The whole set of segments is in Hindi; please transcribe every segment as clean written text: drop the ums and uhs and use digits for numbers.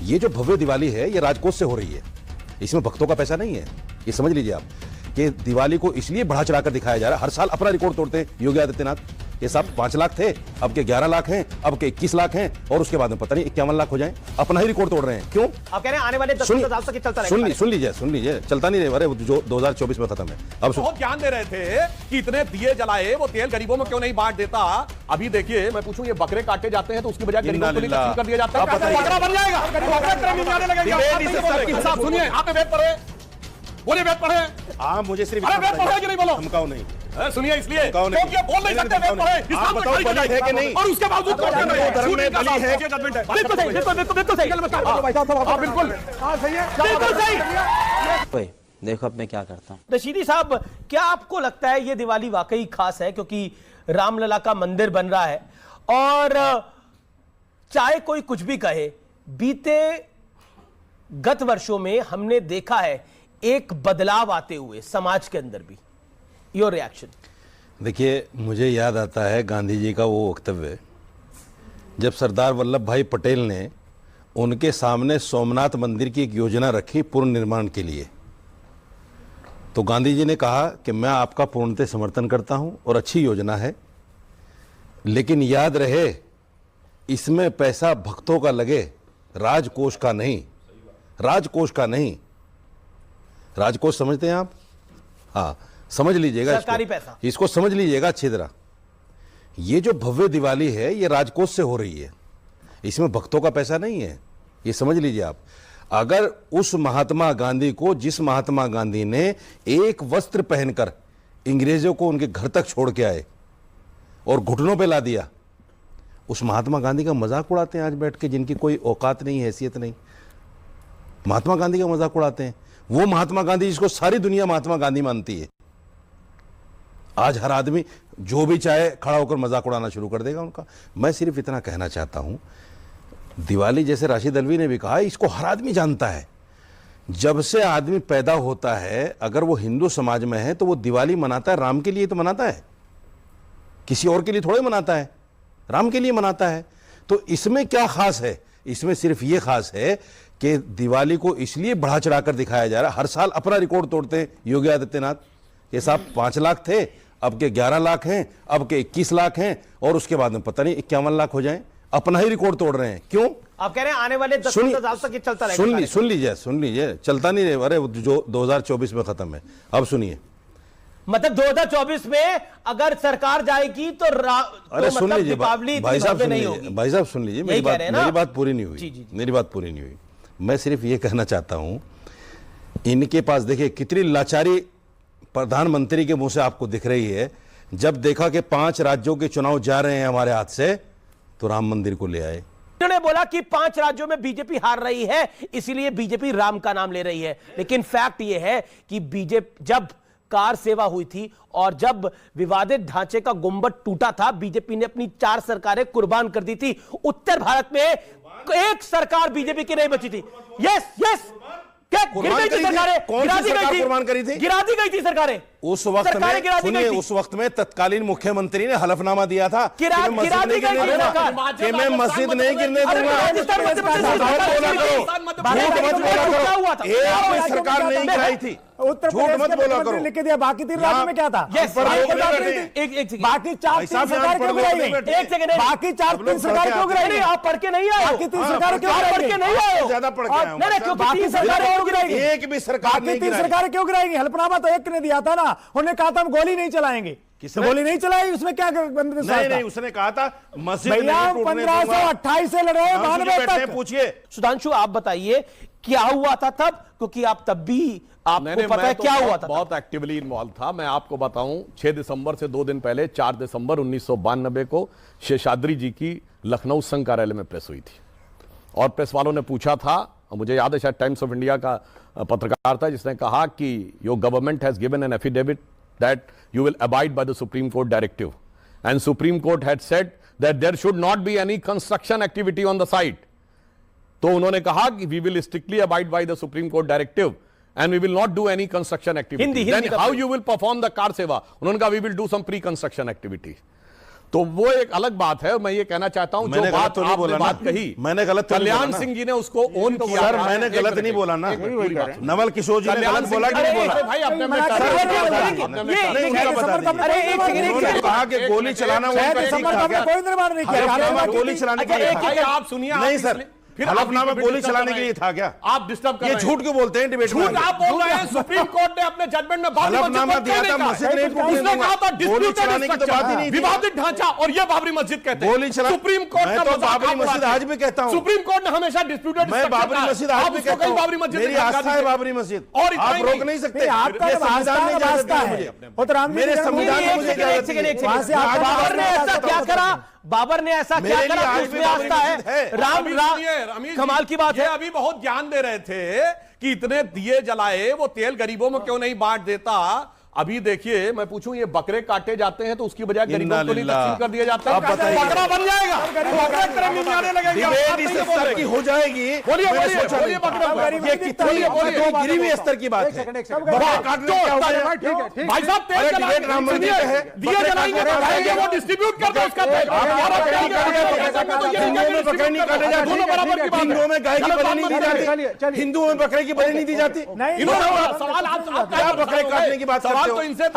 ये जो भव्य दिवाली है ये राजकोष से हो रही है, इसमें भक्तों का पैसा नहीं है। ये समझ लीजिए आप कि दिवाली को इसलिए बढ़ा चढ़ाकर दिखाया जा रहा है। हर साल अपना रिकॉर्ड तोड़ते हैं योगी आदित्यनाथ। ये साहब 5 लाख थे, अब के 11 लाख हैं, अब के 21 लाख हैं, और उसके बाद में पता नहीं 51 लाख हो जाएं। अपना ही रिकॉर्ड तोड़ रहे हैं। क्यों? आप कह रहे हैं आने वाले 10 साल तक चलता रहेगा। सुन लीजिए, चलता नहीं रहे, अरे जो 2024 में खत्म है। अब बहुत ज्ञान दे रहे थे कि इतने दिए जलाए, वो तेल गरीबों में क्यों नहीं बांट देता। अभी देखिए, मैं पूछूं, ये बकरे काटे जाते हैं तो उसकी बजाय गरीबों को तकसीम कर दिया जाता है। बकरा बन जाएगा। सुनिए, आपने वेद पढ़े, बोले वेद पढ़े। हाँ, मुझे सिर्फ वेद पढ़े कि नहीं बोलो, धमकाओ नहीं। सुनिए, इसलिए क्योंकि आप बोल नहीं सकते वेद पढ़े, इस्लाम में कोई बली है कि नहीं, और उसके बावजूद धर्म में बली है कि जजमेंट है। बिल्कुल सही, बिल्कुल सही, बिल्कुल सही है। देखो अब मैं क्या करता हूँ। रशीदी साहब, क्या आपको लगता है ये दिवाली वाकई खास है क्योंकि रामलला का मंदिर बन रहा है, और चाहे कोई कुछ भी कहे, बीते गत वर्षों में हमने देखा है एक बदलाव आते हुए समाज के अंदर भी। Your reaction? देखिए, मुझे याद आता है गांधी जी का वो वक्तव्य, जब सरदार वल्लभ भाई पटेल ने उनके सामने सोमनाथ मंदिर की एक योजना रखी पुनर्निर्माण के लिए, तो गांधी जी ने कहा कि मैं आपका पूर्णतः समर्थन करता हूं और अच्छी योजना है, लेकिन याद रहे इसमें पैसा भक्तों का लगे, राजकोष का नहीं। राजकोष का नहीं। राजकोष समझते हैं आप? हाँ, समझ लीजिएगा, सरकारी पैसा, इसको समझ लीजिएगा अच्छी तरह। ये जो भव्य दिवाली है ये राजकोष से हो रही है, इसमें भक्तों का पैसा नहीं है। ये समझ लीजिए आप। अगर उस महात्मा गांधी को, जिस महात्मा गांधी ने एक वस्त्र पहनकर अंग्रेजों को उनके घर तक छोड़ के आए और घुटनों पे ला दिया, उस महात्मा गांधी का मजाक उड़ाते हैं आज बैठ के, जिनकी कोई औकात नहीं, हैसियत नहीं। महात्मा गांधी का मजाक उड़ाते हैं। वो महात्मा गांधी जिसको सारी दुनिया महात्मा गांधी मानती है, आज हर आदमी जो भी चाहे खड़ा होकर मजाक उड़ाना शुरू कर देगा उनका। मैं सिर्फ इतना कहना चाहता हूं, दिवाली जैसे राशिद अल्वी ने भी कहा, इसको हर आदमी जानता है। जब से आदमी पैदा होता है, अगर वो हिंदू समाज में है तो वो दिवाली मनाता है राम के लिए तो मनाता है, किसी और के लिए थोड़े मनाता है, राम के लिए मनाता है। तो इसमें क्या खास है? इसमें सिर्फ ये खास है कि दिवाली को इसलिए बढ़ा चढ़ाकर दिखाया जा रहा है। हर साल अपना रिकॉर्ड तोड़ते हैं योगी आदित्यनाथ। ये साहब 5 लाख थे, अब के 11 लाख हैं, अब के 21 लाख हैं, और उसके बाद में पता नहीं 51 लाख हो जाएं। अपना ही रिकॉर्ड तोड़ रहे हैं। क्यों? आप कह रहे हैं आने वाले 10 साल तक चलता रहेगा। सुन लीजिए, चलता नहीं रहे, अरे जो 2024 में खत्म है। अब सुनिए, मतलब 2024 में अगर सरकार जाएगी तो अरे सुन लीजिए भाई साहब, सुन लीजिए, मेरी बात पूरी नहीं हुई। मेरी बात पूरी नहीं हुई। मैं सिर्फ ये कहना चाहता हूं, इनके पास देखिए कितनी लाचारी प्रधानमंत्री के मुंह से आपको दिख रही है। जब देखा कि 5 राज्यों के चुनाव जा रहे हैं हमारे हाथ से, तो राम मंदिर को ले आए। उन्होंने बोला कि 5 राज्यों में बीजेपी हार रही है, इसीलिए बीजेपी राम का नाम ले रही है। लेकिन फैक्ट यह है कि बीजेपी, जब कार सेवा हुई थी और जब विवादित ढांचे का गुंबद टूटा था, बीजेपी ने अपनी 4 सरकारें कुर्बान कर दी थी। उत्तर भारत में एक सरकार बीजेपी की नहीं बची थी। यस, क्या गिर गई थी सरकारें? गिरा दी गई थी सरकारें। उस वक्त में सुनिए, उस वक्त में तत्कालीन मुख्यमंत्री ने हलफनामा दिया था कि मैं मस्जिद नहीं गिरने दूंगा। सरकार नहीं गिराई थी, उत्तर प्रदेश लिख के दिया। बाकी 3 राज्यों में क्या था? बाकी 4 सरकार क्यों गिराई? एक सेकंड, बाकी 4 सरकार क्यों गिराई? आप पढ़ के नहीं आए? बाकी 3 सरकार क्यों पढ़ के नहीं आए? ज्यादा पढ़ के आए। बाकी सरकार क्यों गिराएगी? एक भी सरकार नहीं गिराई। सरकार क्यों गिराएगी? हलफनामा तो एक ने दिया था ना, उन्होंने कहा था हम गोली नहीं चलाएंगे। किसने गोली नहीं चलाई? उसमें क्या नहीं, उसने कहा था मस्जिद 1528 से लड़े 92 तक। पूछिए सुधांशु, आप बताइए क्या हुआ था तब, क्योंकि आप तब भी आपको पता है क्या हुआ था। बहुत एक्टिवली इन्वॉल्व था। मैं आपको बताऊं, 6 दिसंबर से 2 दिन पहले 4 दिसंबर 1992 को शेषाद्री जी की लखनऊ संघ कार्यालय में प्रेस हुई थी, और प्रेस वालों ने पूछा था, मुझे याद है शायद टाइम्स ऑफ इंडिया का पत्रकार था जिसने कहा कि your government has given an affidavit that you will abide by the Supreme Court directive, and Supreme Court had said that there should not be any construction activity on the site. तो उन्होंने कहा कि we will strictly abide by the Supreme Court directive and we will not do any construction activity. Then how you will perform the car seva? उन्होंने कहा we will do some pre-construction activity. तो वो एक अलग बात है। मैं ये कहना चाहता हूं, जो मैंने बात गलत तो नहीं आपने बोला ना। बात कही, मैंने गलत तो नहीं बोला कल्याण ना। सिंह जी ने उसको ओन किया। सर मैंने गलत नहीं बोला ना। नवल किशोर जी ने कल्याण गलत सिंह बोला जी कि नहीं ने- बोला? भाई आपने मना कर रहे थे। नहीं, उनका बता दीजिए। अरे एक सेकंड, एक उन्होंने सेकंड। कहा कि गोली चलाना वो उनका ठीक दिसंबर था का क्या? कोई निर्माण नहीं किया। हलफनामा गोली चलाने के लिए भाई था। आप सुनिए, नहीं आप सर, इसलिए- फिर हलफनामा आप गोली डिस्टर्ब चलाने कर के रहे लिए था क्या? आप डिस्टर्ब कर ये रहे हैं। झूठ क्यों बोलते हैं डिबेट में? झूठ आप बोल रहे हैं। सुप्रीम कोर्ट ने अपने जजमेंट में बाबरी मस्जिद हलफनामा को दिया कहने था, का। मस्जिद नहीं उसने टूटने कहा था दूंगा। गोली disputed चलाने की तो बात ही नहीं थी। विवादित ढांचा, और ये बाबरी मस्जिद कहते हैं। गोली चला- सुप्रीम कोर्ट मैं का तो मजाक बाबरी आप मस्जिद उड़ाते हैं। आज भी कहता हूं। सुप्रीम कोर्ट ने हमेशा डिस्प्यूटेड मैं बाबरी मस्जिद आज भी कहता बाबरी हूं। मस्जिद मेरी आस्था है बाबरी मस्जिद, और इतना आप ही रोक नहीं। नहीं सकते। आपका ये तो संविधान आस्था नहीं का इजाजत वास्ता देता है। मुझे। वो तो राम जी मेरे की संविधान जन्मभूमि में है। मुझे एक इजाजत सेकंड, नहीं एक है। वहां से सेकंड। आप बाबर ने ऐसा क्या करा? बाबर ने ऐसा क्या मेरे लिए करा? आज उसमें भी बाबरी आस्था है। मस्जिद है। राम अभी राम सुनिए, रमीश जी, कमाल की बात ये है। अभी बहुत ज्ञान दे रहे थे कि इतने दिए जलाए, वो तेल गरीबों में क्यों नहीं बांट देता। अभी देखिए, मैं पूछूं, ये बकरे काटे जाते हैं तो उसकी बजाय गरीबों को नहीं तकसीम कर दिया जाता है। अब बताइए। बकरा बन जाएगा, बकरे तरह मिलाने लगेंगे। आप डिबेट बात इस नहीं स्तर बोल की रहे। हो जाएगी। बोलिए, मैंने बोलिए, सोचा बोलिए, नहीं था। बकरा बन ये कितनी गिरी हुई स्तर की बात है। बकरे काटने क्या हो गया? भाई साहब, तेल अरे जलाएंगे, डिबेट राम मंदिर पे है। दिए जलाएंगे तो खाएंगे, वो डिस्ट्रीब्यूट कर दो उसका तेल। आप बकरे नहीं काटे जाते। हिंदुओं में बकरे नहीं काटे जाते। दोनों बराबर की बात है। हिंदुओं में गाय की बलि नहीं दी जाती। हिंदुओं में बकरे की बलि नहीं दी जाती। नहीं, सवाल आप क्या बकरे काटने की बात सवाल करते तो हो? इनसे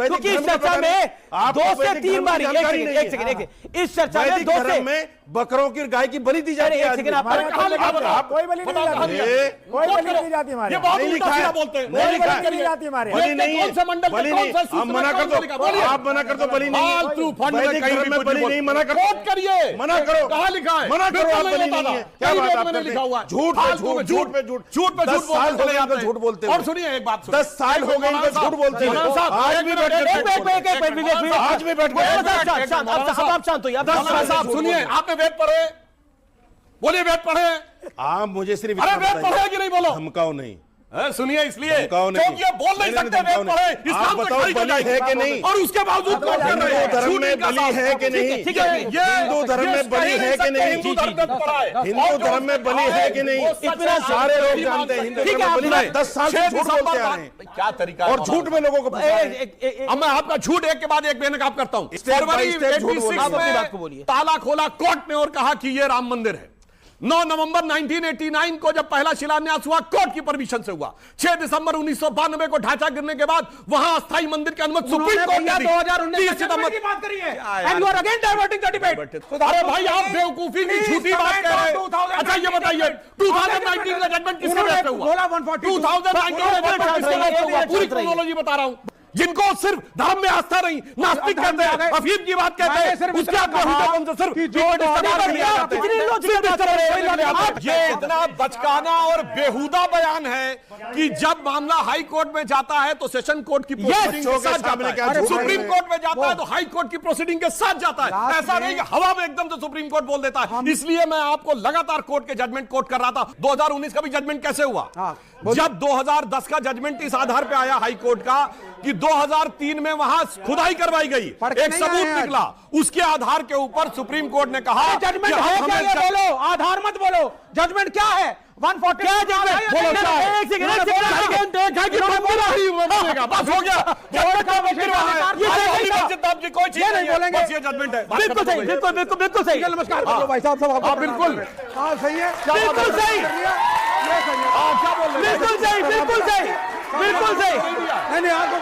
क्योंकि इस चर्चा में आपको 2 से वैदिक 3 धर्म बार की जानकारी नहीं है। एक सेकंड इस चर्चा में वैदिक 2 से धर्म में बकरों की और गाय की बलि दी जाती अरे है। एक सेकंड, आप हमारे कहाँ लिखा है? आप कोई बलि नहीं दी जाती। ये कोई बलि नहीं दी जाती हमारे ये यहाँ। बहुत नहीं उल्टा लिखा सीधा है। बोलते हैं। नहीं लिखा है। बलि नहीं जाती हमारे यहाँ। बलि नहीं है। कौन से मंडल में, बलि कौन नहीं। सा आप मना कर दो। बोलिए। आप मना कर दो, बलि नहीं है। फालतू फंड में वैदिक कहीं धर्म भी में कुछ बलि बोल- नहीं, मना करो। कोट करिए। मना करो। कहाँ लिखा है? मना करो, बिल्कुल आप नहीं बलि होता नहीं है। था। क्या कहीं बात वेद आप में नहीं करते लिखा हुआ है। हैं? झूठ पे फालतू झूठ, में झूठ पे झूठ। झूठ पे 10 झूठ साल बोलते हो गए चले इनको जाते हैं। झूठ बोलते हुए। और सुनिए एक बात सुनिए। 10 साल हो गए इनको झूठ बोलते हुए। मौलाना साहब, आज भी बैठ कर आज भी बैठ मौलाना गए। साहब, शांत, आप शांत होइए। मौलाना साहब सुनिए, आपने वेद पढ़े? बोलिए, वेद पढ़े? आप मुझे सिर्फ अरे इतना वेद पढ़े बताइए। कि नहीं बोलो? धमकाओ नहीं। सुनिए, इसलिए धमकाओ नहीं। क्योंकि ये बोल नहीं सकते वेद पढ़े, आप इस्लाम को बताओ खारिज कर बलि है जाएंगे। कि नहीं? और उसके बावजूद कौन कर रहे हैं? हिंदू धर्म झूठ में इनका बलि साफ है कि नहीं? ठीक है, ये हिंदू धर्म में बलि है कि नहीं? हिंदू धर्म में पढ़ा है। हिंदू धर्म में बलि है कि नहीं? इतना सारे लोग जानते हैं हिंदू धर्म में बलि है। 10 साल से झूठ बोलते आ रहे हैं। क्या तरीका है और झूठ में लोगों को फंसा रहे हैं। अब मैं आपका झूठ एक के बाद एक बेनकाब आप करता हूं। Step by फरवरी step झूठ बोल रहे हैं। 86 आप अपनी में बात को बोलिए। ताला खोला कोर्ट ने और कहा कि यह राम मंदिर है। 9 नवंबर 1989 को जब पहला शिलान्यास हुआ, कोर्ट की परमिशन से हुआ। 6 दिसंबर 1992 को ढांचा गिरने के बाद वहां अस्थायी मंदिर की अनुमति सुप्रीम कोर्ट ने दी। 30 सितंबर की बात करी है। And you are again diverting the debate. अरे भाई, आप बेवकूफी की झूठी बात कह रहे हैं। अच्छा ये बताइए, 2019 का जजमेंट किसके बेस पे हुआ? 2019 का जजमेंट किसके बेस पे हुआ? पूरी क्रोनोलॉजी बता रहा हूं। जिनको सिर्फ धर्म में आस्था नहीं, नास्तिक कहते हैं, अफीम की बात कहते हैं, उसके ये इतना बचकाना और बेहुदा बयान है कि जब मामला हाई कोर्ट में जाता है तो सेशन कोर्ट की प्रोसीडिंग के साथ जाता है, सुप्रीम कोर्ट में जाता है तो हाई कोर्ट की प्रोसीडिंग के साथ जाता है। ऐसा नहीं कि हवा में एकदम से सुप्रीम कोर्ट बोल देता है। इसलिए मैं आपको लगातार कोर्ट के जजमेंट कोर्ट कर रहा था। 2019 का भी जजमेंट कैसे हुआ? जब 2010 का जजमेंट इस आधार पे आया हाई कोर्ट का कि 2003 में वहां खुदाई करवाई गई, एक सबूत निकला, उसके आधार के ऊपर सुप्रीम कोर्ट ने कहा जजमेंट है क्या? ये बोलो, आधार मत बोलो, जजमेंट क्या है? 140 क्या जजमेंट? बोलो क्या है? एक सेकंड बस हो गया। कोई चीज नहीं बोलेंगे, ये जजमेंट है। बिल्कुल सही, बिल्कुल सही। नमस्कार कर लो भाई साहब, सब हाँ बिल्कुल, हाँ सही है, बिल्कुल सही, क्या बोल रहे हैं? बिल्कुल सही, बिल्कुल सही, बिल्कुल सही। नहीं नहीं आपको